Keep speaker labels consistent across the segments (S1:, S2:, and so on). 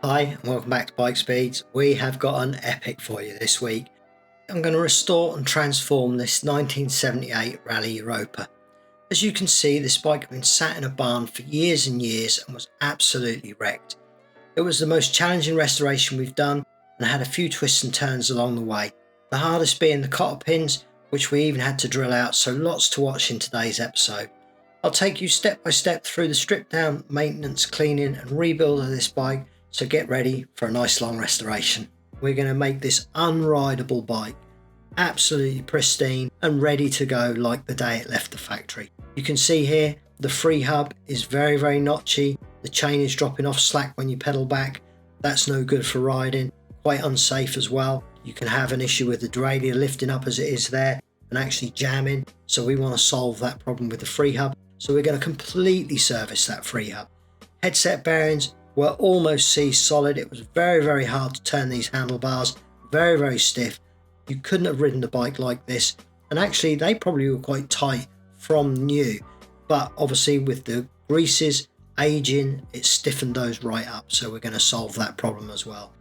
S1: Hi and welcome back to Bike Speeds. We have got an epic for you this week. I'm going to restore and transform this 1978 Raleigh Europa. As you can see, this bike had been sat in a barn for years and years and was absolutely wrecked. It was the most challenging restoration we've done and had a few twists and turns along the way. The hardest being the cotter pins, which we even had to drill out, so lots to watch in today's episode. I'll take you step by step through the strip down, maintenance, cleaning and rebuild of this bike. So get ready for a nice long restoration. We're going to make this unrideable bike absolutely pristine and ready to go like the day it left the factory. You can see here the Freehub is very notchy. The chain is dropping off slack when you pedal back. That's no good for riding, quite unsafe as well. You can have an issue with the derailleur lifting up as it is there and actually jamming. So we want to solve that problem with the Freehub. So we're going to completely service that Freehub. Headset bearings were almost C-solid. It was very hard to turn these handlebars, very stiff. You couldn't have ridden the bike like this, and actually they probably were quite tight from new, but obviously with the greases aging, it stiffened those right up, so we're going to solve that problem as well.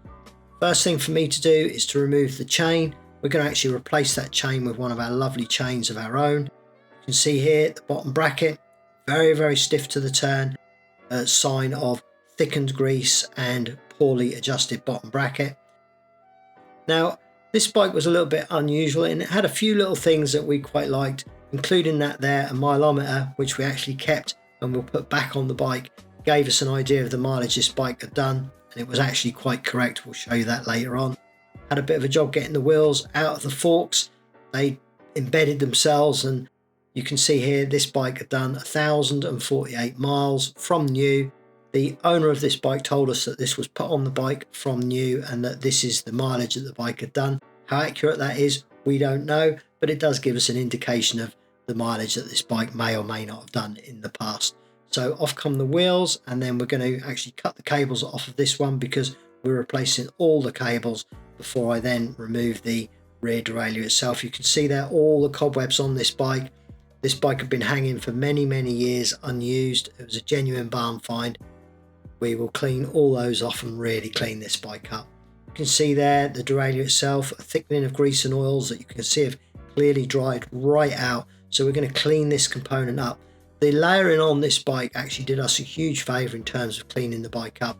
S1: First thing for me to do is to remove the chain. We're going to actually replace that chain with one of our lovely chains of our own. You can see here the bottom bracket, very stiff to the turn, a sign of thickened grease and poorly adjusted bottom bracket. Now this bike was a little bit unusual and it had a few little things that we quite liked, including that there a mileometer, which we actually kept and we'll put back on the bike. Gave us an idea of the mileage this bike had done and it was actually quite correct. We'll show you that later on. Had a bit of a job getting the wheels out of the forks. They embedded themselves, and you can see here this bike had done 1,048 miles from new. The owner of this bike told us that this was put on the bike from new and that this is the mileage that the bike had done. How accurate that is, we don't know, but it does give us an indication of the mileage that this bike may or may not have done in the past. So off come the wheels, and then we're going to actually cut the cables off of this one because we're replacing all the cables before I then remove the rear derailleur itself. You can see there all the cobwebs on this bike. This bike had been hanging for many years unused. It was a genuine barn find. We will clean all those off and really clean this bike up. You can see there the derailleur itself, a thickening of grease and oils that you can see have clearly dried right out. So we're going to clean this component up. The layering on this bike actually did us a huge favour in terms of cleaning the bike up.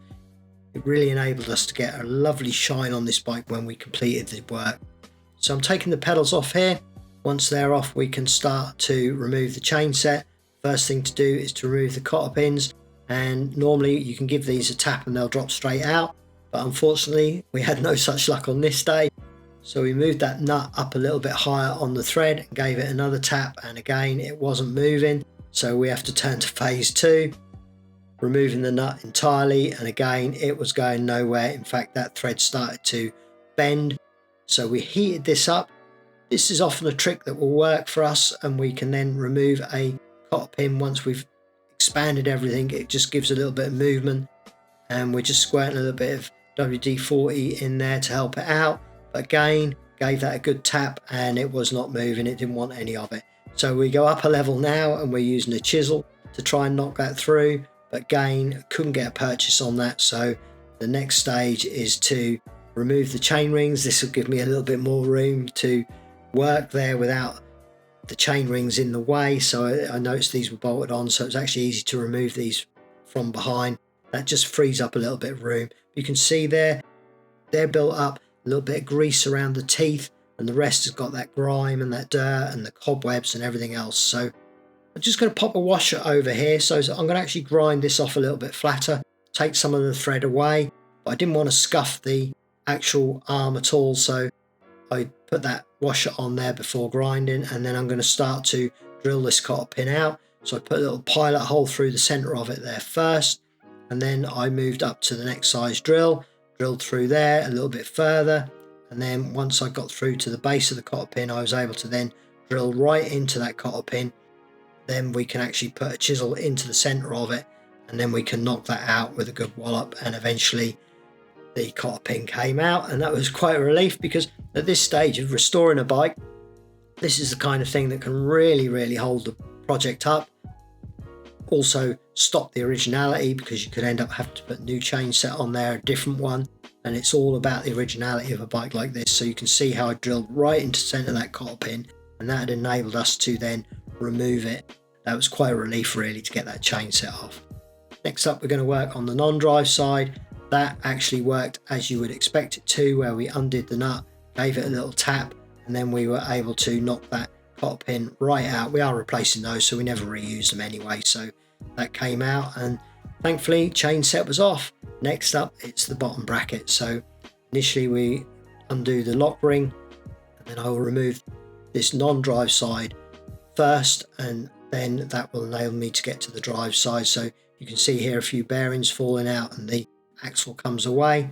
S1: It really enabled us to get a lovely shine on this bike when we completed the work. So I'm taking the pedals off here. Once they're off, we can start to remove the chain set. First thing to do is to remove the cotter pins. And normally you can give these a tap and they'll drop straight out, but unfortunately we had no such luck on this day. So we moved that nut up a little bit higher on the thread and gave it another tap, and again it wasn't moving, so we have to turn to phase 2, removing the nut entirely, and again it was going nowhere. In fact, that thread started to bend, so we heated this up. This is often a trick that will work for us, and we can then remove a cotter pin once we've expanded everything. It just gives a little bit of movement, and we're just squirting a little bit of WD-40 in there to help it out. But again, gave that a good tap and it was not moving. It didn't want any of it. So we go up a level now and we're using a chisel to try and knock that through, but again couldn't get a purchase on that. So the next stage is to remove the chain rings. This will give me a little bit more room to work there without the chain rings in the way. So I noticed these were bolted on, so it's actually easy to remove these from behind. That just frees up a little bit of room. You can see there they're built up, a little bit of grease around the teeth, and the rest has got that grime and that dirt and the cobwebs and everything else. So I'm just going to pop a washer over here. So I'm going to actually grind this off a little bit flatter, take some of the thread away, but I didn't want to scuff the actual arm at all, so I put that washer on there before grinding, and then I'm going to start to drill this cotter pin out. So I put a little pilot hole through the center of it there first, and then I moved up to the next size drill, drilled through there a little bit further, and then once I got through to the base of the cotter pin, I was able to then drill right into that cotter pin. Then we can actually put a chisel into the center of it, and then we can knock that out with a good wallop, and eventually the cotter pin came out, and that was quite a relief, because at this stage of restoring a bike, this is the kind of thing that can really hold the project up. also stop the originality, because you could end up having to put a new chain set on there, a different one, and it's all about the originality of a bike like this. So you can see how I drilled right into the centre of that cotter pin, and that had enabled us to then remove it. That was quite a relief really to get that chain set off. Next up, we're going to work on the non-drive side. That actually worked as you would expect it to, where we undid the nut, gave it a little tap, and then we were able to knock that cotter pin right out. We are replacing those, so we never reuse them anyway, so that came out, and thankfully chain set was off. Next up, it's the bottom bracket. So initially we undo the lock ring, and then I will remove this non-drive side first, and then that will enable me to get to the drive side. So you can see here a few bearings falling out and the axle comes away.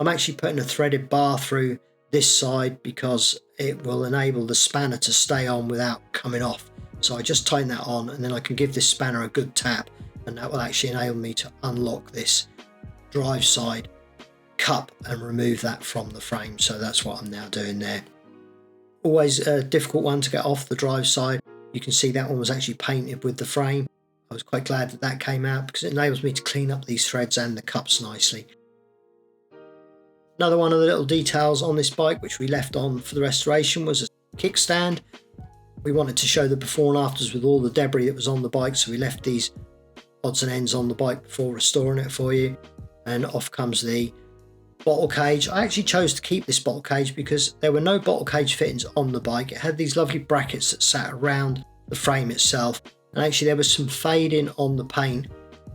S1: I'm actually putting a threaded bar through this side because it will enable the spanner to stay on without coming off. So I just tighten that on, and then I can give this spanner a good tap, and that will actually enable me to unlock this drive side cup and remove that from the frame. So that's what I'm now doing there. Always a difficult one to get off the drive side. You can see that one was actually painted with the frame. I was quite glad that that came out because it enables me to clean up these threads and the cups nicely. Another one of the little details on this bike which we left on for the restoration was a kickstand. We wanted to show the before and afters with all the debris that was on the bike, so we left these odds and ends on the bike before restoring it for you. And off comes the bottle cage. I actually chose to keep this bottle cage because there were no bottle cage fittings on the bike. It had these lovely brackets that sat around the frame itself, and actually there was some fading on the paint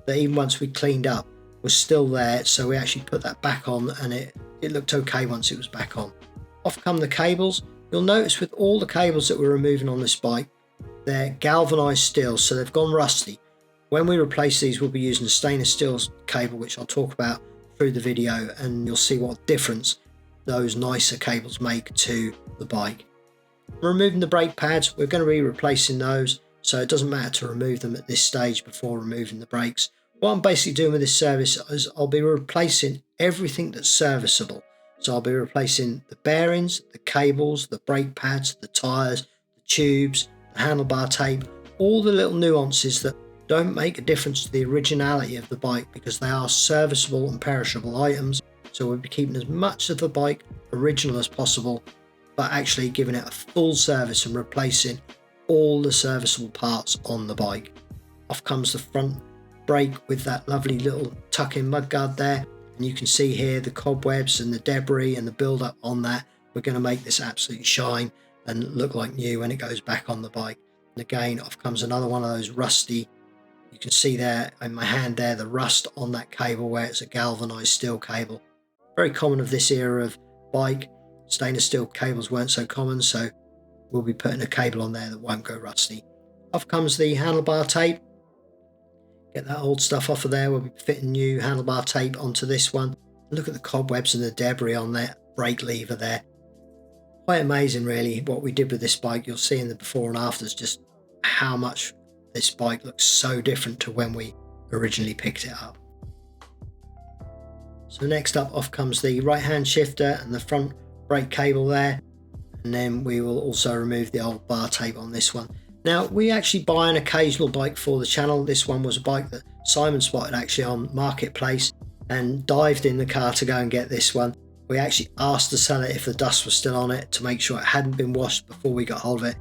S1: that even once we cleaned up was still there, so we actually put that back on, and it looked okay once it was back on. Off come the cables. You'll notice with all the cables that we're removing on this bike, they're galvanized steel, so they've gone rusty. When we replace these, we'll be using a stainless steel cable, which I'll talk about through the video, and you'll see what difference those nicer cables make to the bike. Removing the brake pads, we're going to be replacing those, so it doesn't matter to remove them at this stage before removing the brakes. What I'm basically doing with this service is I'll be replacing everything that's serviceable. So I'll be replacing the bearings, the cables, the brake pads, the tyres, the tubes, the handlebar tape, all the little nuances that don't make a difference to the originality of the bike because they are serviceable and perishable items. So we'll be keeping as much of the bike original as possible, but actually giving it a full service and replacing all the serviceable parts on the bike. Off comes the front brake with that lovely little tuck-in mudguard there, and you can see here the cobwebs and the debris and the build-up on that. We're going to make this absolutely shine and look like new when it goes back on the bike. And again, off comes another one of those rusty, you can see there in my hand there the rust on that cable where it's a galvanized steel cable. Very common of this era of bike. Stainless steel cables weren't so common, so we'll be putting a cable on there that won't go rusty. Off comes the handlebar tape. Get that old stuff off of there. We'll be fitting new handlebar tape onto this one. Look at the cobwebs and the debris on that brake lever there. Quite amazing really what we did with this bike. You'll see in the before and afters just how much this bike looks so different to when we originally picked it up. So next up, off comes the right hand shifter and the front brake cable there, and then we will also remove the old bar tape on this one. Now we actually buy an occasional bike for the channel. This one was a bike that Simon spotted actually on Marketplace and dived in the car to go and get this one. We actually asked the seller if the dust was still on it to make sure it hadn't been washed before we got hold of it,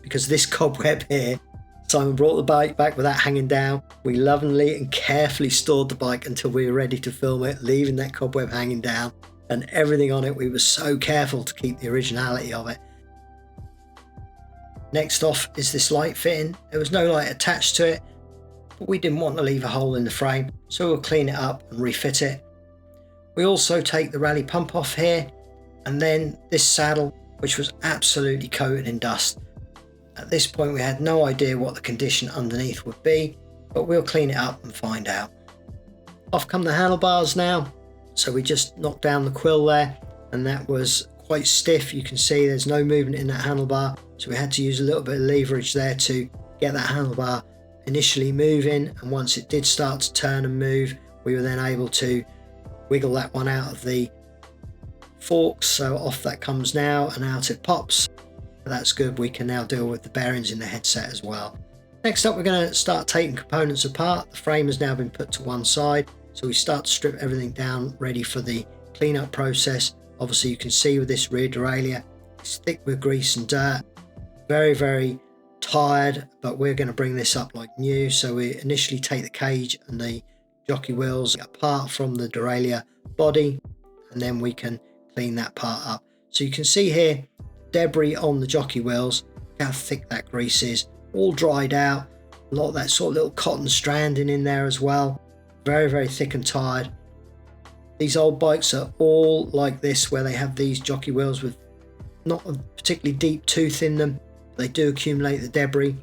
S1: because this cobweb here, Simon brought the bike back with that hanging down. We lovingly and carefully stored the bike until we were ready to film it, leaving that cobweb hanging down, and everything on it we were so careful to keep the originality of it. Next off is this light fitting. There was no light attached to it, but we didn't want to leave a hole in the frame, so we'll clean it up and refit it. We also take the rally pump off here, and then this saddle, which was absolutely coated in dust. At this point we had no idea what the condition underneath would be, but we'll clean it up and find out. Off come the handlebars now. So we just knocked down the quill there, and that was quite stiff. You can see there's no movement in that handlebar, so we had to use a little bit of leverage there to get that handlebar initially moving, and once it did start to turn and move, we were then able to wiggle that one out of the forks. So off that comes now, and out it pops. That's good. We can now deal with the bearings in the headset as well. Next up, we're going to start taking components apart. The frame has now been put to one side, so we start to strip everything down, ready for the cleanup process. Obviously you can see with this rear derailleur, it's thick with grease and dirt, very tired, but we're going to bring this up like new. So we initially take the cage and the jockey wheels apart from the derailleur body, and then we can clean that part up. So you can see here debris on the jockey wheels, how thick that grease is, all dried out, a lot of that sort of little cotton stranding in there as well, very thick and tired. These old bikes are all like this, where they have these jockey wheels with not a particularly deep tooth in them. They do accumulate the debris.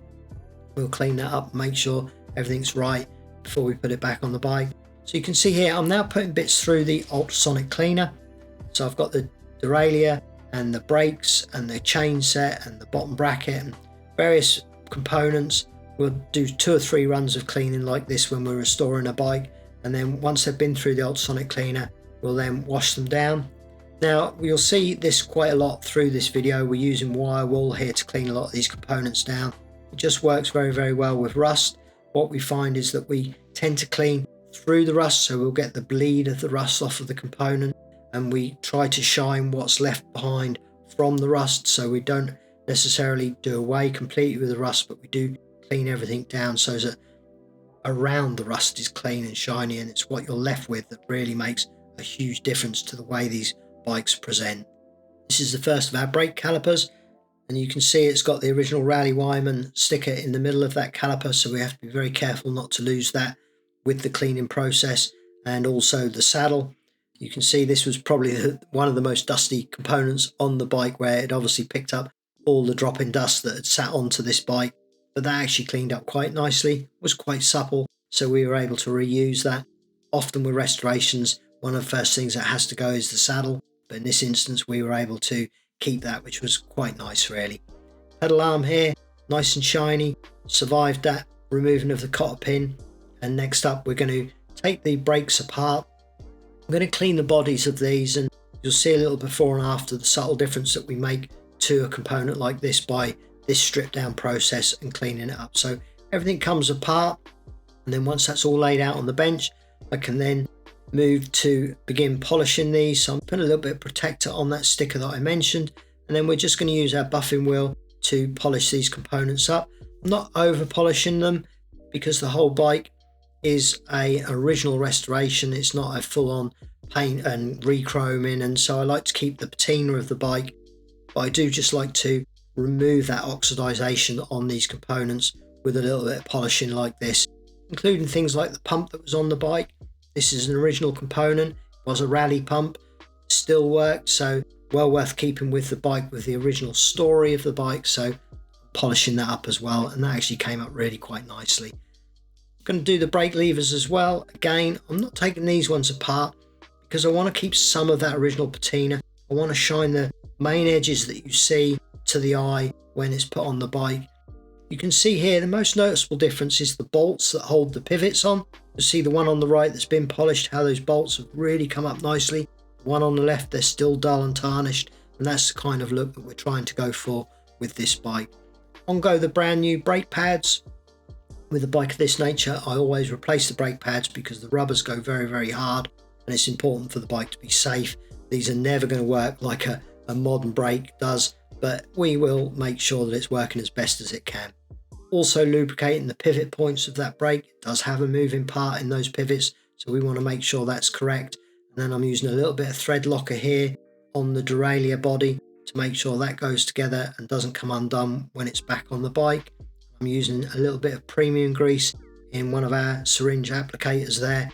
S1: We'll clean that up, make sure everything's right before we put it back on the bike. So you can see here I'm now putting bits through the ultrasonic cleaner. So I've got the derailleur and the brakes and the chain set and the bottom bracket and various components. We'll do 2 or 3 runs of cleaning like this when we're restoring a bike, and then once they've been through the ultrasonic cleaner, we'll then wash them down. Now you'll see this quite a lot through this video. We're using wire wool here to clean a lot of these components down. It just works very well with rust. What we find is that we tend to clean through the rust, so we'll get the bleed of the rust off of the component, and we try to shine what's left behind from the rust. So we don't necessarily do away completely with the rust, but we do clean everything down so that around the rust is clean and shiny, and it's what you're left with that really makes a huge difference to the way these bikes present. This is the first of our brake calipers, and you can see it's got the original Raleigh Wyman sticker in the middle of that caliper, so we have to be very careful not to lose that with the cleaning process. And also the saddle, you can see this was probably one of the most dusty components on the bike, where it obviously picked up all the drop in dust that had sat onto this bike, but that actually cleaned up quite nicely, was quite supple, so we were able to reuse that. Often with restorations, one of the first things that has to go is the saddle, but in this instance we were able to keep that, which was quite nice really. Pedal arm here, nice and shiny, survived that removing of the cotter pin. And next up we're going to take the brakes apart. I'm going to clean the bodies of these, and you'll see a little before and after the subtle difference that we make to a component like this by this strip down process and cleaning it up. So everything comes apart, and then once that's all laid out on the bench, I can then move to begin polishing these. So I'm putting a little bit of protector on that sticker that I mentioned, and then we're just going to use our buffing wheel to polish these components up. I'm not over polishing them because the whole bike is a original restoration. It's not a full-on paint and re-chroming, and so I like to keep the patina of the bike, but I do just like to remove that oxidization on these components with a little bit of polishing like this, including things like the pump that was on the bike. This is an original component, it was a Raleigh pump, still worked, so well worth keeping with the bike, with the original story of the bike. So polishing that up as well, and that actually came up really quite nicely. I'm going to do the brake levers as well. Again, I'm not taking these ones apart because I want to keep some of that original patina. I want to shine the main edges that you see to the eye when it's put on the bike. You can see here the most noticeable difference is the bolts that hold the pivots on. You see the one on the right that's been polished, how those bolts have really come up nicely. The one on the left, they're still dull and tarnished, and that's the kind of look that we're trying to go for with this bike. On go the brand new brake pads. With a bike of this nature, I always replace the brake pads because the rubbers go very hard, and it's important for the bike to be safe. These are never going to work like a modern brake does, but we will make sure that it's working as best as it can. Also lubricating the pivot points of that brake. It does have a moving part in those pivots, so we want to make sure that's correct. And then I'm using a little bit of thread locker here on the derailleur body to make sure that goes together and doesn't come undone when it's back on the bike. I'm using a little bit of premium grease in one of our syringe applicators there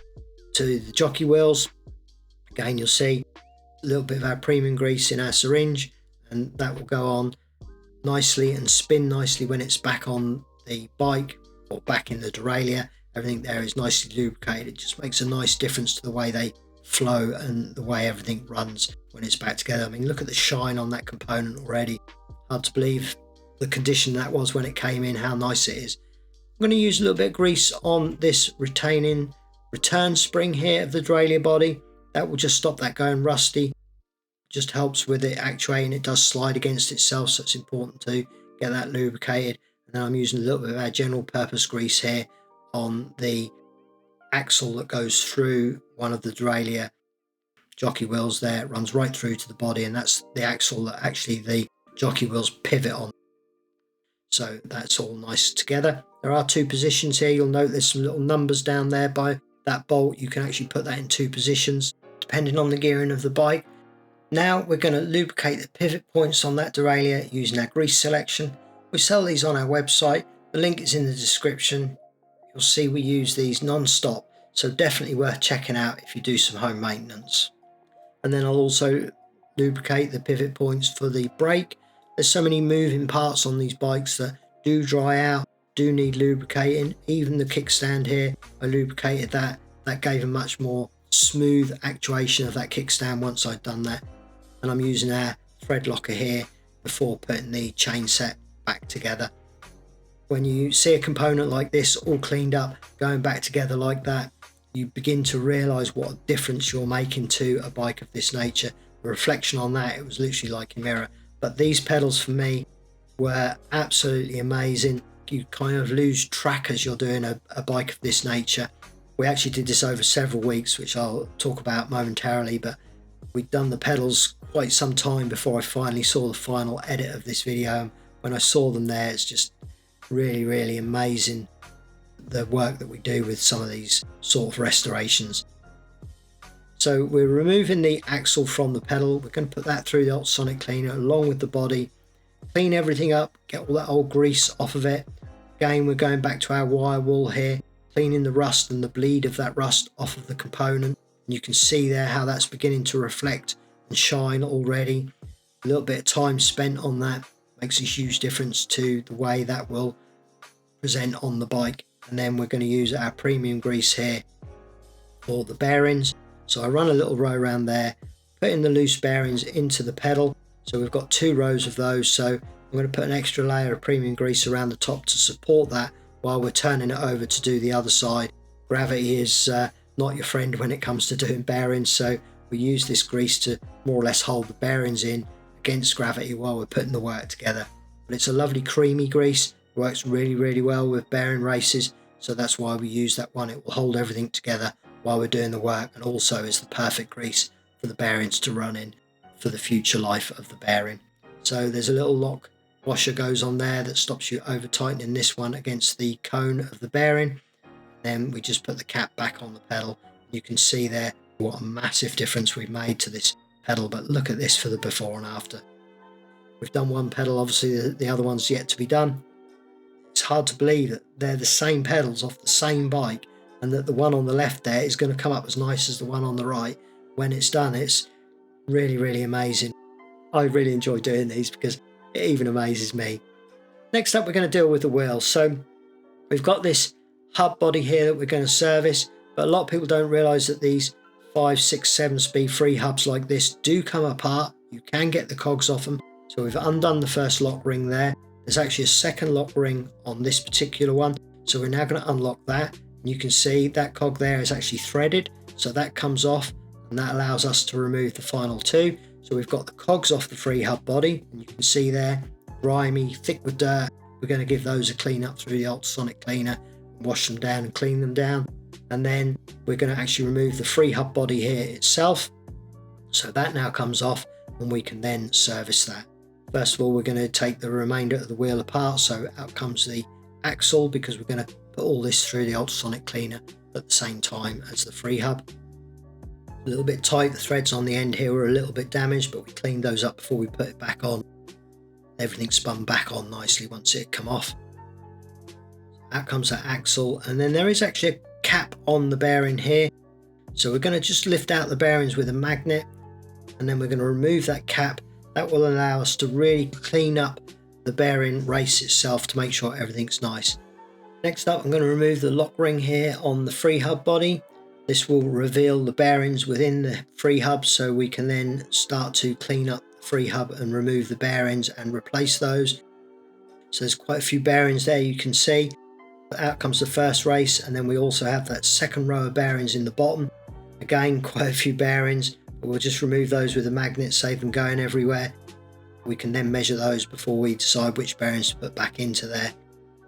S1: to the jockey wheels. Again, you'll see a little bit of our premium grease in our syringe, and that will go on nicely and spin nicely when it's back on the bike or back in the derailleur. Everything there is nicely lubricated. It just makes a nice difference to the way they flow and the way everything runs when it's back together. I mean, look at the shine on that component already. Hard to believe the condition that was when it came in, how nice it is. I'm going to use a little bit of grease on this retaining return spring here of the derailleur body. That will just stop that going rusty. Just helps with it actuating. It does slide against itself, so it's important to get that lubricated. And then I'm using a little bit of our general purpose grease here on the axle that goes through one of the derailleur jockey wheels there. It runs right through to the body, and that's the axle that actually the jockey wheels pivot on. So that's all nice together. There are two positions here. You'll note there's some little numbers down there by that bolt. You can actually put that in two positions depending on the gearing of the bike. Now we're going to lubricate the pivot points on that derailleur using our grease selection. We sell these on our website. The link is in the description. You'll see we use these non-stop, so definitely worth checking out if you do some home maintenance. And then I'll also lubricate the pivot points for the brake. There's so many moving parts on these bikes that do dry out, do need lubricating. Even the kickstand here, I lubricated that. That gave a much more smooth actuation of that kickstand once I'd done that. And I'm using our thread locker here before putting the chain set back together. When you see a component like this all cleaned up, going back together like that, you begin to realise what a difference you're making to a bike of this nature. The reflection on that, it was literally like a mirror. But these pedals for me were absolutely amazing. You kind of lose track as you're doing a bike of this nature. We actually did this over several weeks, which I'll talk about momentarily, but we'd done the pedals quite some time before I finally saw the final edit of this video. And when I saw them there, it's just really, really amazing the work that we do with some of these sort of restorations. So we're removing the axle from the pedal. We're going to put that through the ultrasonic cleaner along with the body, clean everything up, get all that old grease off of it. Again, we're going back to our wire wool here, cleaning the rust and the bleed of that rust off of the component. And you can see there how that's beginning to reflect and shine already. A little bit of time spent on that makes a huge difference to the way that will present on the bike. And then we're going to use our premium grease here for the bearings. So I run a little row around there, putting the loose bearings into the pedal. So we've got 2 rows of those. So I'm going to put an extra layer of premium grease around the top to support that while we're turning it over to do the other side. Gravity is not your friend when it comes to doing bearings. So we use this grease to more or less hold the bearings in against gravity while we're putting the work together. But it's a lovely creamy grease. Works really, really well with bearing races. So that's why we use that one. It will hold everything together while we're doing the work, and also is the perfect grease for the bearings to run in for the future life of the bearing. So there's a little lock washer goes on there that stops you over tightening this one against the cone of the bearing. Then we just put the cap back on the pedal. You can see there what a massive difference we've made to this pedal, but look at this for the before and after. We've done one pedal, obviously the other one's yet to be done. It's hard to believe that they're the same pedals off the same bike, and that the one on the left there is going to come up as nice as the one on the right when it's done. It's really, really amazing. I really enjoy doing these because it even amazes me. Next up, we're going to deal with the wheels. So we've got this hub body here that we're going to service, but a lot of people don't realise that these 5, 6, 7 speed free hubs like this do come apart. You can get the cogs off them. So we've undone the first lock ring there. There's actually a second lock ring on this particular one. So we're now going to unlock that. You can see that cog there is actually threaded, so that comes off, and that allows us to remove the final 2. So we've got the cogs off the Freehub body, and you can see there, grimy, thick with dirt. We're going to give those a clean up through the ultrasonic cleaner, wash them down and clean them down. And then we're going to actually remove the Freehub body here itself. So that now comes off, and we can then service that. First of all, we're going to take the remainder of the wheel apart. So out comes the axle, because we're going to put all this through the ultrasonic cleaner at the same time as the Freehub. A little bit tight, the threads on the end here were a little bit damaged, but we cleaned those up before we put it back on. Everything spun back on nicely once it had come off. Out comes that axle, and then there is actually a cap on the bearing here. So we're going to just lift out the bearings with a magnet, and then we're going to remove that cap. That will allow us to really clean up the bearing race itself to make sure everything's nice. Next up, I'm going to remove the lock ring here on the Freehub body. This will reveal the bearings within the Freehub, so we can then start to clean up the Freehub and remove the bearings and replace those. So there's quite a few bearings there, you can see. Out comes the first race, and then we also have that second row of bearings in the bottom. Again, quite a few bearings, but we'll just remove those with a magnet, save them going everywhere. We can then measure those before we decide which bearings to put back into there.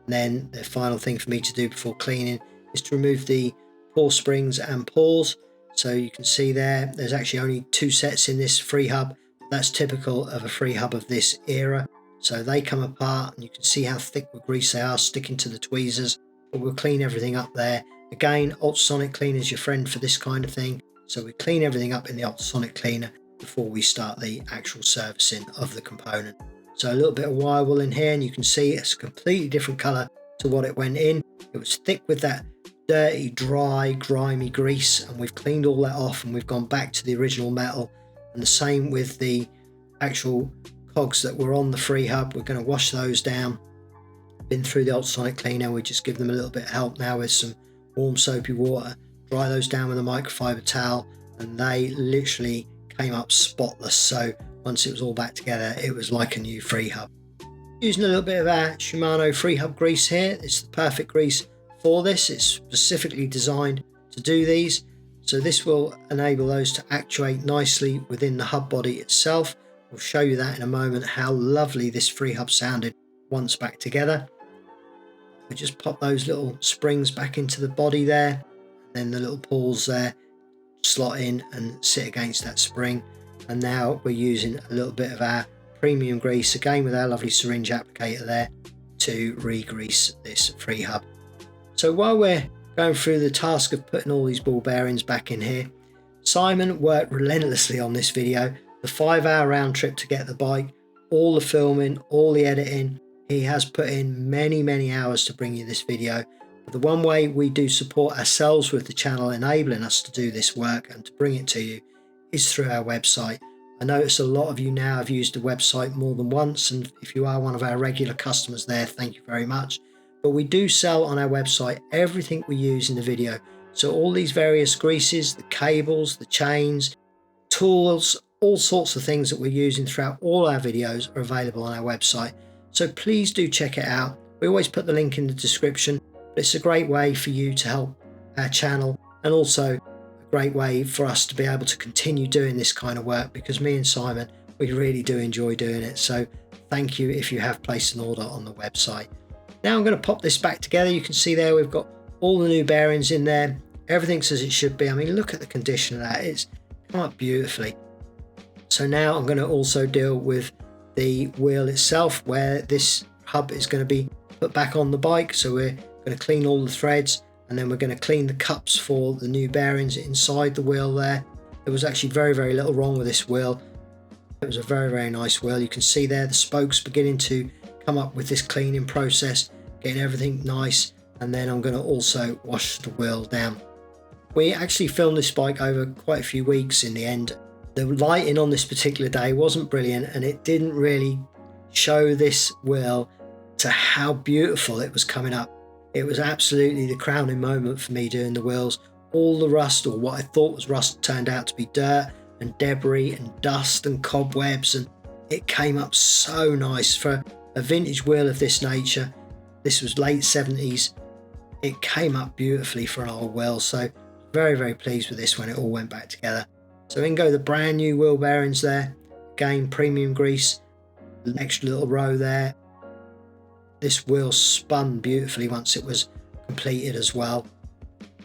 S1: And then the final thing for me to do before cleaning is to remove the pull springs and pulls. So you can see there's actually only 2 sets in this Freehub. That's typical of a Freehub of this era. So they come apart and you can see how thick with grease they are sticking to the tweezers. But we'll clean everything up there. Again, ultrasonic cleaner is your friend for this kind of thing. So we clean everything up in the ultrasonic cleaner before we start the actual servicing of the component. So a little bit of wire wool in here, and you can see it's a completely different colour to what it went in. It was thick with that dirty, dry, grimy grease, and we've cleaned all that off and we've gone back to the original metal. And the same with the actual cogs that were on the Freehub. We're going to wash those down. Been through the ultrasonic cleaner. We just give them a little bit of help now with some warm soapy water. Dry those down with a microfiber towel, and they literally came up spotless. So once it was all back together, it was like a new Freehub. Using a little bit of our Shimano Freehub grease here. It's the perfect grease for this. It's specifically designed to do these. So this will enable those to actuate nicely within the hub body itself. We'll show you that in a moment, how lovely this Freehub sounded once back together. We just pop those little springs back into the body there, and then the little pulls there slot in and sit against that spring. And now we're using a little bit of our premium grease, again with our lovely syringe applicator there, to re-grease this Freehub. So while we're going through the task of putting all these ball bearings back in here, Simon worked relentlessly on this video. The 5-hour round trip to get the bike, all the filming, all the editing. He has put in many hours to bring you this video. But the one way we do support ourselves with the channel enabling us to do this work and to bring it to you is through our website. I notice a lot of you now have used the website more than once, and if you are one of our regular customers there, thank you very much. But we do sell on our website everything we use in the video. So all these various greases, the cables, the chains, tools, all sorts of things that we're using throughout all our videos are available on our website. So please do check it out. We always put the link in the description, but it's a great way for you to help our channel, and also a great way for us to be able to continue doing this kind of work, because me and Simon, we really do enjoy doing it. So thank you if you have placed an order on the website. Now I'm going to pop this back together. You can see there we've got all the new bearings in there. Everything's as it should be. I mean, look at the condition of that. It's come up beautifully. So now I'm going to also deal with the wheel itself, where this hub is going to be put back on the bike. So we're going to clean all the threads, and then we're going to clean the cups for the new bearings inside the wheel there. There was actually very little wrong with this wheel. It was a very nice wheel. You can see there the spokes beginning to come up with this cleaning process, getting everything nice. And then I'm going to also wash the wheel down. We actually filmed this bike over quite a few weeks in the end. The lighting on this particular day wasn't brilliant, and it didn't really show this wheel to how beautiful it was coming up. It was absolutely the crowning moment for me doing the wheels. All the rust, or what I thought was rust, turned out to be dirt and debris and dust and cobwebs, and it came up so nice for a vintage wheel of this nature. This was late 70s. It came up beautifully for an old wheel, so very pleased with this when it all went back together. So in go the brand new wheel bearings there. Again, premium grease, an extra little row there. This wheel spun beautifully once it was completed as well.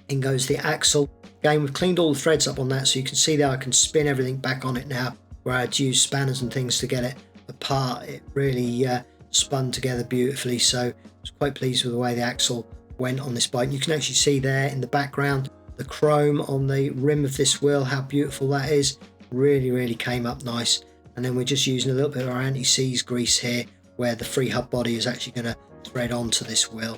S1: In goes the axle. Again, we've cleaned all the threads up on that, so you can see there I can spin everything back on it now, where I'd used spanners and things to get it apart. It really spun together beautifully, so I was quite pleased with the way the axle went on this bike. You can actually see there in the background the chrome on the rim of this wheel, how beautiful that is. Really came up nice. And then we're just using a little bit of our anti-seize grease here, where the Freehub body is actually going to thread onto this wheel.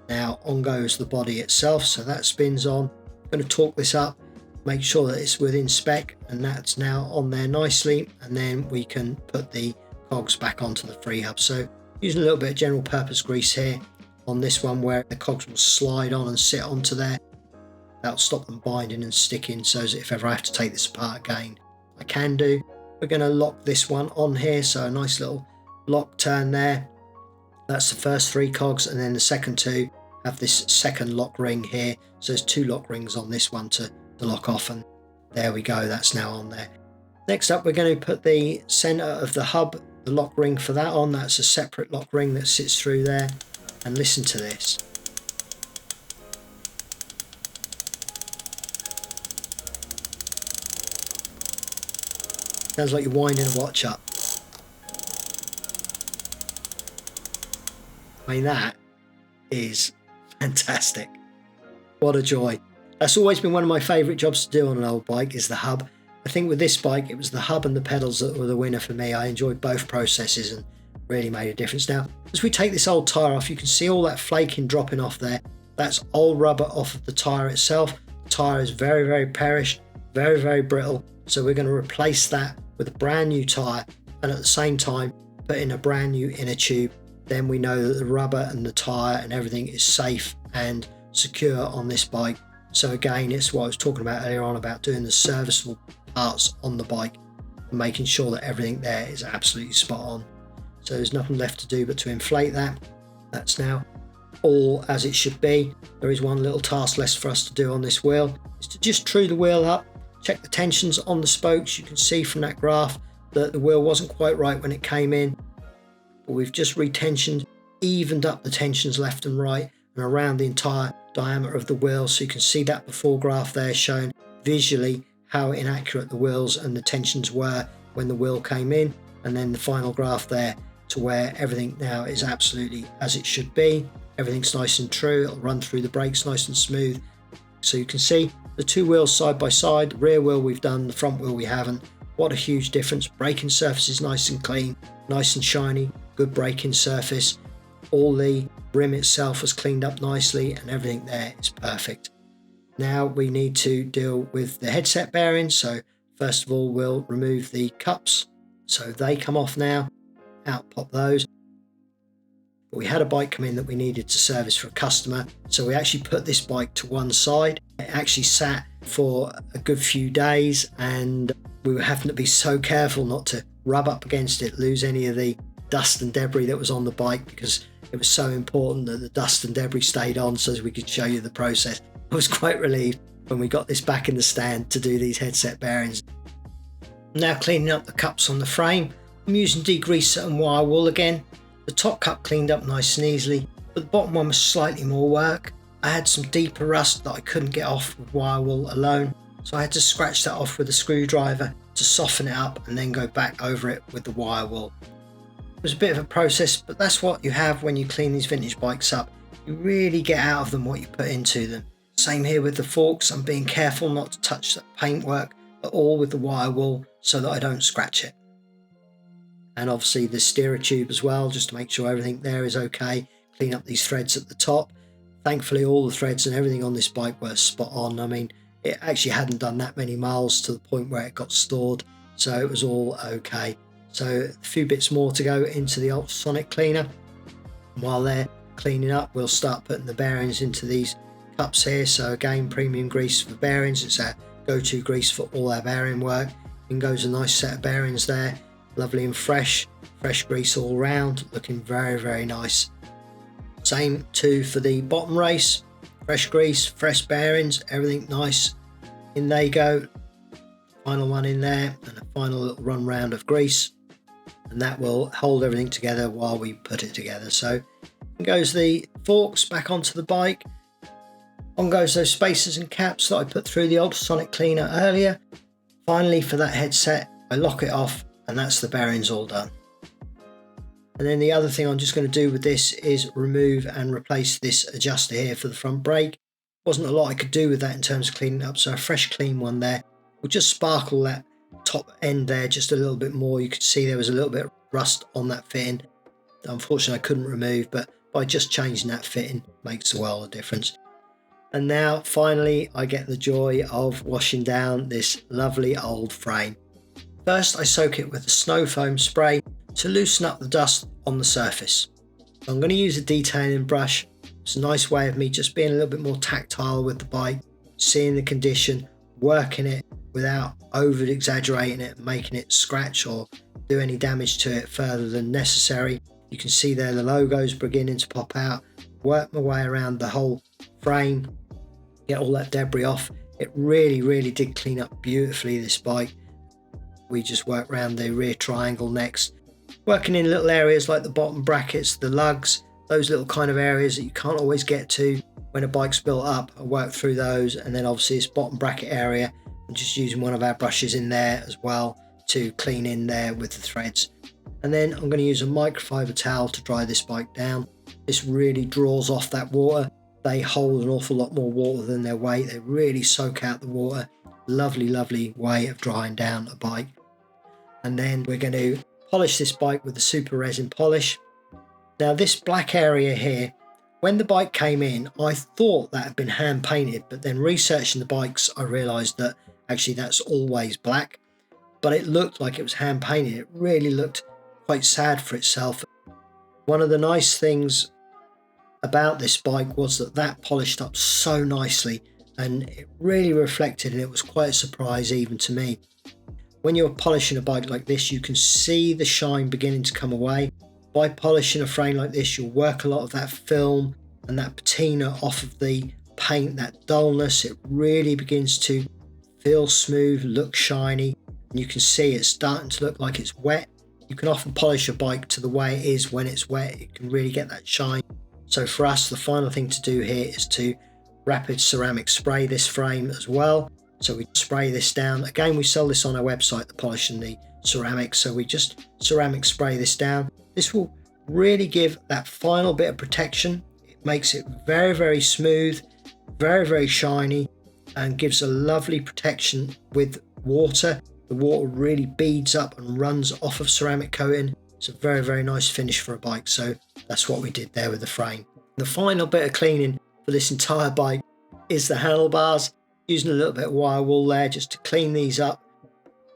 S1: Now on goes the body itself, so that spins on. I'm going to torque this up, make sure that it's within spec, and that's now on there nicely. And then we can put the cogs back onto the Freehub. So using a little bit of general purpose grease here on this one, where the cogs will slide on and sit onto there. That'll stop them binding and sticking, so that if ever I have to take this apart again, I can do. We're going to lock this one on here, so a nice little lock turn there. That's the first 3 cogs, and then the second 2 have this second lock ring here. So there's 2 lock rings on this one to lock off, and there we go, that's now on there. Next up, we're going to put the center of the hub, the lock ring for that on. That's a separate lock ring that sits through there. And listen to this. Sounds like you're winding a watch up. I mean, that is fantastic. What a joy. That's always been one of my favourite jobs to do on an old bike, is the hub. I think with this bike it was the hub and the pedals that were the winner for me. I enjoyed both processes and really made a difference. Now as we take this old tyre off, you can see all that flaking dropping off there. That's old rubber off of the tyre itself. The tyre is very, very perished, very, very brittle, so we're going to replace that with a brand new tyre, and at the same time put in a brand new inner tube. Then we know that the rubber and the tyre and everything is safe and secure on this bike. So again, it's what I was talking about earlier on about doing the serviceable parts on the bike and making sure that everything there is absolutely spot on. So there's nothing left to do but to inflate that. That's now all as it should be. There is one little task less for us to do on this wheel, is to just true the wheel up, check the tensions on the spokes. You can see from that graph that the wheel wasn't quite right when it came in, but we've just retensioned, evened up the tensions left and right and around the entire diameter of the wheel. So you can see that before graph there showing visually how inaccurate the wheels and the tensions were when the wheel came in, and then the final graph there to where everything now is absolutely as it should be. Everything's nice and true. It'll run through the brakes nice and smooth. So you can see the two wheels side by side. The rear wheel we've done, the front wheel we haven't. What a huge difference. Braking surface is nice and clean, nice and shiny, good braking surface. All the rim itself was cleaned up nicely and everything there is perfect. Now we need to deal with the headset bearings. So first of all, we'll remove the cups. So they come off now. Out pop those. But we had a bike come in that we needed to service for a customer, so we actually put this bike to one side. It actually sat for a good few days and we were having to be so careful not to rub up against it, lose any of the dust and debris that was on the bike, because it was so important that the dust and debris stayed on so as we could show you the process. I was quite relieved when we got this back in the stand to do these headset bearings. Now cleaning up the cups on the frame. I'm using degreaser and wire wool again. The top cup cleaned up nice and easily, but the bottom one was slightly more work. I had some deeper rust that I couldn't get off with wire wool alone, so I had to scratch that off with a screwdriver to soften it up and then go back over it with the wire wool. It was a bit of a process, but that's what you have when you clean these vintage bikes up. You really get out of them what you put into them. Same here with the forks. I'm being careful not to touch the paintwork at all with the wire wool so that I don't scratch it. And obviously the steerer tube as well, just to make sure everything there is okay. Clean up these threads at the top. Thankfully all the threads and everything on this bike were spot on. I mean, it actually hadn't done that many miles to the point where it got stored, so it was all okay. So a few bits more to go into the ultrasonic cleaner. While they're cleaning up, we'll start putting the bearings into these cups here. So again, premium grease for bearings. It's our go-to grease for all our bearing work. In goes a nice set of bearings there. Lovely and fresh grease all round, looking very, very nice. Same too for the bottom race, fresh grease, fresh bearings, everything nice. In they go, final one in there, and a final little run round of grease, and that will hold everything together while we put it together. So in goes the forks back onto the bike, on goes those spacers and caps that I put through the ultrasonic cleaner earlier. Finally for that headset, I lock it off, and that's the bearings all done. And then the other thing I'm just going to do with this is remove and replace this adjuster here for the front brake. Wasn't a lot I could do with that in terms of cleaning it up, so a fresh clean one there will just sparkle that top end there just a little bit more. You could see there was a little bit of rust on that fitting. Unfortunately I couldn't remove, but by just changing that fitting makes a world of difference. And now finally I get the joy of washing down this lovely old frame. First I soak it with a snow foam spray to loosen up the dust on the surface. I'm going to use a detailing brush. It's a nice way of me just being a little bit more tactile with the bike, seeing the condition, working it without over exaggerating it, making it scratch or do any damage to it further than necessary. You can see there the logo's beginning to pop out. Work my way around the whole frame, get all that debris off. It really did clean up beautifully, this bike. We just work around the rear triangle next, working in little areas like the bottom brackets, the lugs, those little kind of areas that you can't always get to when a bike's built up. I work through those, and then obviously this bottom bracket area, I'm just using one of our brushes in there as well to clean in there with the threads. And then I'm going to use a microfiber towel to dry this bike down. This really draws off that water. They hold an awful lot more water than their weight. They really soak out the water. Lovely, lovely way of drying down a bike. And then we're going to polish this bike with the super resin polish. Now this black area here, when the bike came in, I thought that had been hand painted, but then researching the bikes, I realized that actually that's always black, but it looked like it was hand painted. It really looked quite sad for itself. One of the nice things about this bike was that polished up so nicely, and it really reflected, and it was quite a surprise even to me. When you're polishing a bike like this, you can see the shine beginning to come away. By polishing a frame like this, you'll work a lot of that film and that patina off of the paint, that dullness. It really begins to feel smooth, look shiny, and you can see it's starting to look like it's wet. You can often polish a bike to the way it is when it's wet. It can really get that shine. So for us, the final thing to do here is to rapid ceramic spray this frame as well. So we spray this down. Again, we sell this on our website, the polish and the ceramics. So we just ceramic spray this down. This will really give that final bit of protection. It makes it very, very smooth, very, very shiny, and gives a lovely protection with water. The water really beads up and runs off of ceramic coating. It's a very, very nice finish for a bike. So that's what we did there with the frame. The final bit of cleaning for this entire bike is the handlebars. Using a little bit of wire wool there just to clean these up.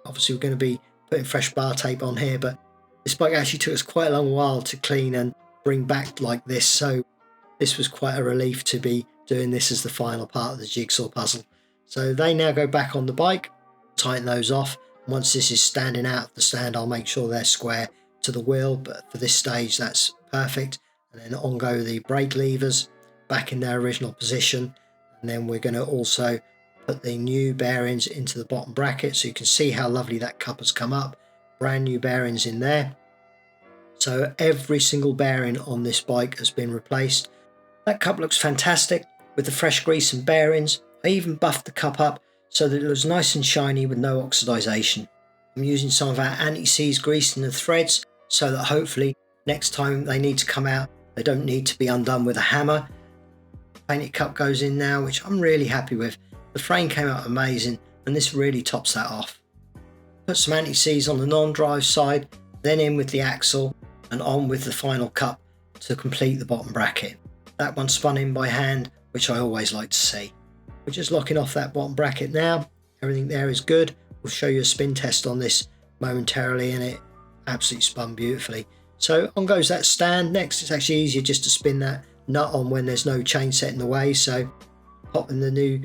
S1: Obviously we're going to be putting fresh bar tape on here, but this bike actually took us quite a long while to clean and bring back like this, so this was quite a relief to be doing this as the final part of the jigsaw puzzle. So they now go back on the bike, tighten those off. Once this is standing out of the stand, I'll make sure they're square to the wheel, but for this stage that's perfect. And then on go the brake levers back in their original position, and then we're going to also put the new bearings into the bottom bracket, so you can see how lovely that cup has come up. Brand new bearings in there. So every single bearing on this bike has been replaced. That cup looks fantastic with the fresh grease and bearings. I even buffed the cup up so that it was nice and shiny with no oxidization. I'm using some of our anti-seize grease in the threads so that hopefully next time they need to come out, they don't need to be undone with a hammer. Painted cup goes in now, which I'm really happy with. The frame came out amazing, and this really tops that off. Put some anti-seize on the non-drive side, then in with the axle and on with the final cup to complete the bottom bracket. That one spun in by hand, which I always like to see. We're just locking off that bottom bracket now. Everything there is good. We'll show you a spin test on this momentarily, and it absolutely spun beautifully. So on goes that stand. Next, it's actually easier just to spin that nut on when there's no chain set in the way. So popping the new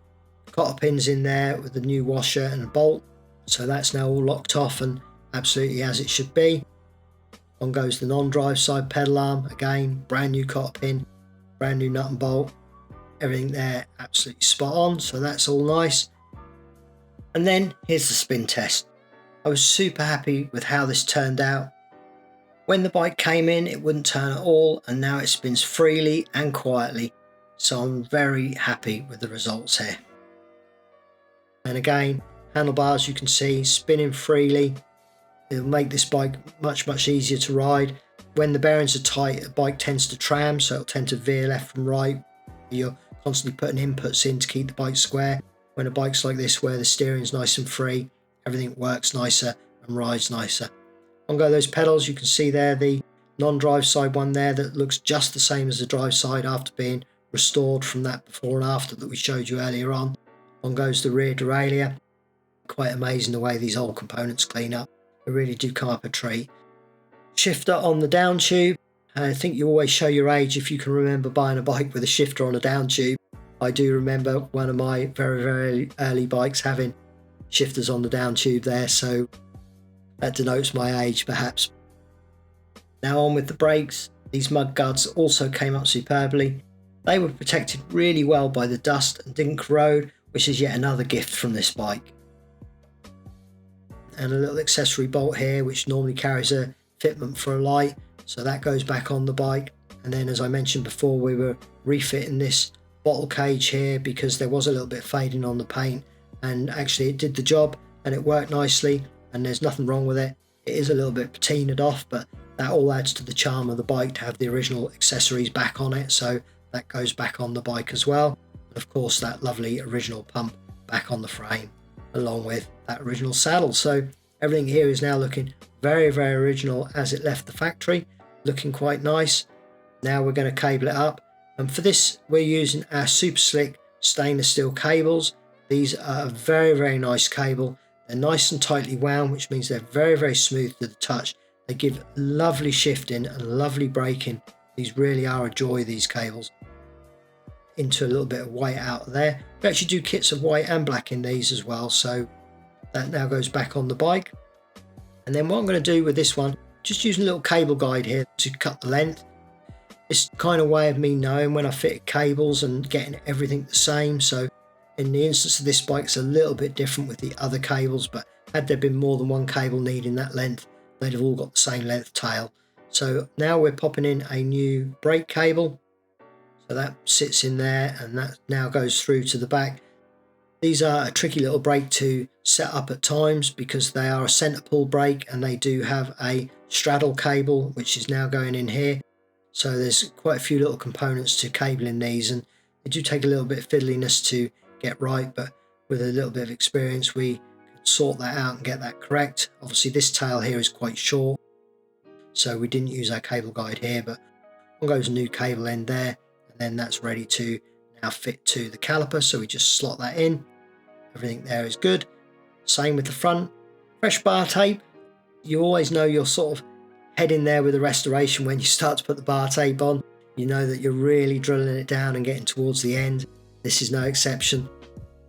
S1: cotter pins in there with the new washer and a bolt. So that's now all locked off and absolutely as it should be. On goes the non-drive side pedal arm. Again, brand new cotter pin, brand new nut and bolt. Everything there absolutely spot on. So that's all nice. And then here's the spin test. I was super happy with how this turned out. When the bike came in, it wouldn't turn at all, and now it spins freely and quietly. So I'm very happy with the results here. And again, handlebars you can see spinning freely. It'll make this bike much, much easier to ride. When the bearings are tight, the bike tends to tram, so it'll tend to veer left and right. You're constantly putting inputs in to keep the bike square. When a bike's like this, where the steering's nice and free, everything works nicer and rides nicer. On go those pedals, you can see there the non-drive side one there that looks just the same as the drive side after being restored from that before and after that we showed you earlier on. On goes the rear derailleur. Quite amazing the way these old components clean up. They really do come up a treat. Shifter on the down tube. I think you always show your age if you can remember buying a bike with a shifter on a down tube. I do remember one of my very, very early bikes having shifters on the down tube there, so that denotes my age perhaps. Now on with the brakes. These mud guards also came up superbly. They were protected really well by the dust and didn't corrode, which is yet another gift from this bike. And a little accessory bolt here which normally carries a fitment for a light, so that goes back on the bike. And then, as I mentioned before, we were refitting this bottle cage here because there was a little bit of fading on the paint, and actually it did the job and it worked nicely, and there's nothing wrong with it. It is a little bit patinaed off, but that all adds to the charm of the bike to have the original accessories back on it, so that goes back on the bike as well. And of course that lovely original pump back on the frame along with that original saddle. So everything here is now looking very, very original as it left the factory, looking quite nice. Now we're going to cable it up, and for this we're using our super slick stainless steel cables. These are a very, very nice cable. They're nice and tightly wound, which means they're very, very smooth to the touch. They give lovely shifting and lovely braking. These really are a joy, these cables. Into a little bit of white out there. We actually do kits of white and black in these as well, so that now goes back on the bike. And then what I'm going to do with this one, just using a little cable guide here to cut the length. It's kind of way of me knowing when I fit cables and getting everything the same. So in the instance of this bike, it's a little bit different with the other cables, but had there been more than one cable needing that length, they'd have all got the same length tail. So now we're popping in a new brake cable. So that sits in there, and that now goes through to the back. These are a tricky little brake to set up at times because they are a centre pull brake, and they do have a straddle cable which is now going in here. So there's quite a few little components to cabling these, and they do take a little bit of fiddliness to get right, but with a little bit of experience we can sort that out and get that correct. Obviously this tail here is quite short, so we didn't use our cable guide here, but on goes a new cable end there, and then that's ready to now fit to the caliper. So we just slot that in. Everything there is good. Same with the front. Fresh bar tape. You always know you're sort of heading there with the restoration when you start to put the bar tape on. You know that you're really drilling it down and getting towards the end. This is no exception.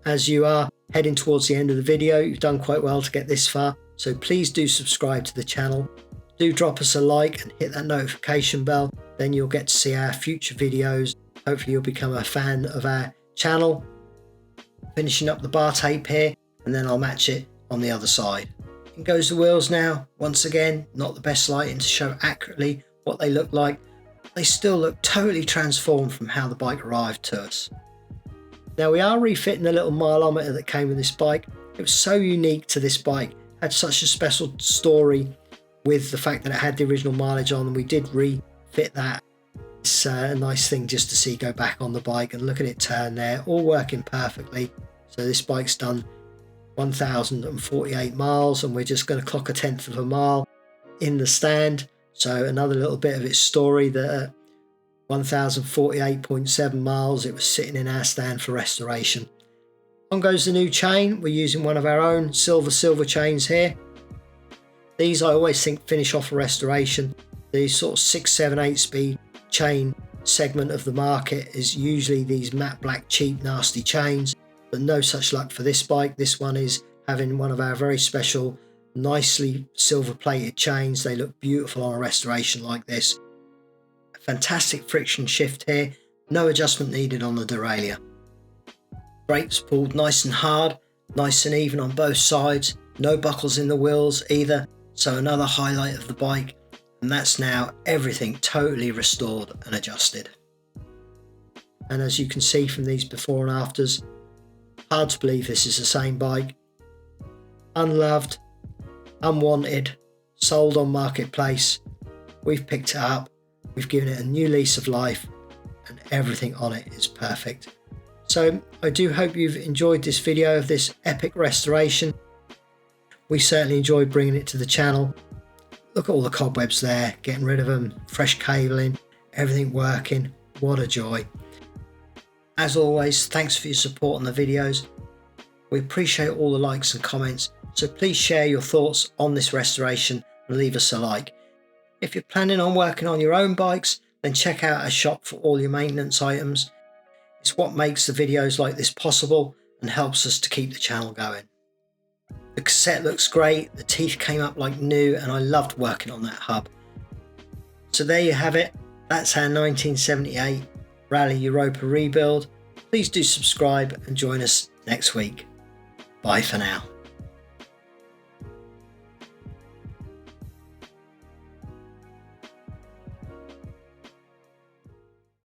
S1: As you are heading towards the end of the video, you've done quite well to get this far, so please do subscribe to the channel. Do drop us a like and hit that notification bell, then you'll get to see our future videos. Hopefully you'll become a fan of our channel. Finishing up the bar tape here, and then I'll match it on the other side. In goes the wheels now. Once again, not the best lighting to show accurately what they look like. They still look totally transformed from how the bike arrived to us. Now we are refitting the little mileometer that came with this bike. It was so unique to this bike, had such a special story with the fact that it had the original mileage on, and we did refit that. It's a nice thing just to see go back on the bike and look at it turn there, all working perfectly. So this bike's done 1,048 miles, and we're just going to clock a tenth of a mile in the stand. So another little bit of its story, that at 1,048.7 miles it was sitting in our stand for restoration. On goes the new chain. We're using one of our own silver chains here. These I always think finish off a restoration. The sort of 6, 7, 8 speed chain segment of the market is usually these matte black cheap nasty chains, but no such luck for this bike. This one is having one of our very special nicely silver plated chains. They look beautiful on a restoration like this. A fantastic friction shift here, no adjustment needed on the derailleur. Brakes pulled nice and hard, nice and even on both sides, no buckles in the wheels either, so another highlight of the bike. And that's now everything totally restored and adjusted. And as you can see from these before and afters, hard to believe this is the same bike. Unloved, unwanted, sold on marketplace. We've picked it up, we've given it a new lease of life, and everything on it is perfect. So I do hope you've enjoyed this video of this epic restoration. We certainly enjoyed bringing it to the channel. Look at all the cobwebs there, getting rid of them, fresh cabling, everything working. What a joy. As always, thanks for your support on the videos. We appreciate all the likes and comments, so please share your thoughts on this restoration and leave us a like. If you're planning on working on your own bikes, then check out our shop for all your maintenance items. It's what makes the videos like this possible and helps us to keep the channel going. The cassette looks great, the teeth came up like new, and I loved working on that hub. So there you have it, that's our 1978 Raleigh Europa rebuild. Please do subscribe and join us next week. Bye for now.